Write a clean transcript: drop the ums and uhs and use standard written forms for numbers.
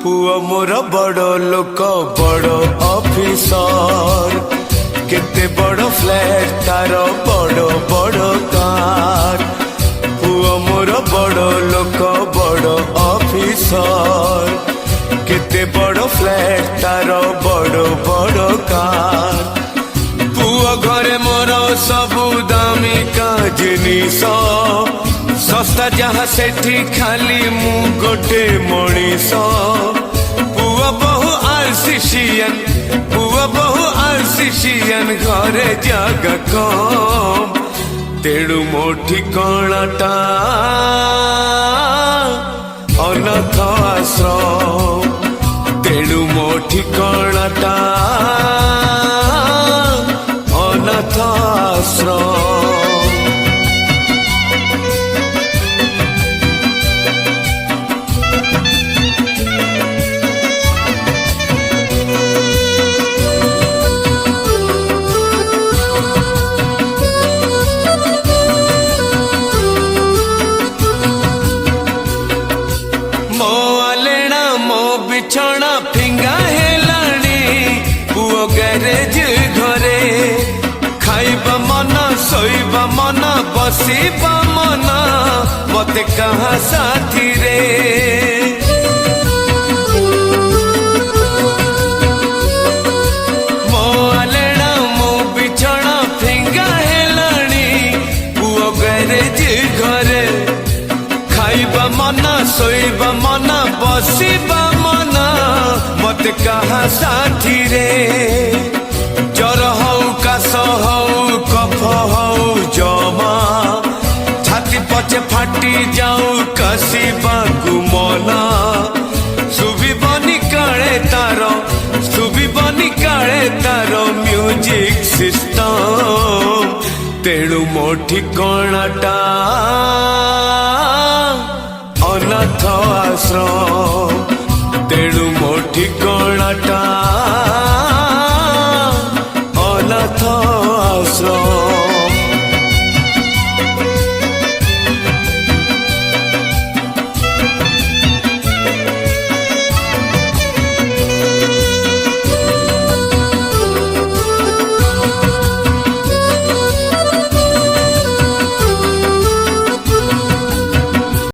पुआ मोर बड़ लोक बड़ ऑफिसर केते बड़ फ्लैट तार बड़ बड़ कार। पुआ मोर बड़ लोक बड़ ऑफिसर केते बड़ फ्लैट तार बड़ बड़ कार। पुआ घरे मोर सबु दामिका जिनिस सस्ता जहाँ सेठी खाली मु गोटे मनीष। पुआ बहु आरसीसीएन पुआ बहु आरसीसीएन घरे जागा कम तेणु मो ठिकाणाटा अनाथ आश्रम। तेणु मो ठिकाणाटा अनाथ आश्रम। बिछौना फिंगा हेलाणी पुओ गैरेज घरे खाइबा मन सोइबा मन बसिबा मन मते कहाँ साथी रे। मो आलेना मो बिछौना फिंगा हेलाणी पुओ गैरेज घरे खाइबा मन सोइबा मन बसिबा मत कहा साथी रे। जर हौ काश हौ कफ हौ जमा छाती पचे फाटी जाऊ कसिबाकु मना सुबिबनी काळे तार म्यूजिक सिस्टम। तेणु मो ठिकाणाटा अनाथ आश्रम। तेणु मो ठिकाणाटा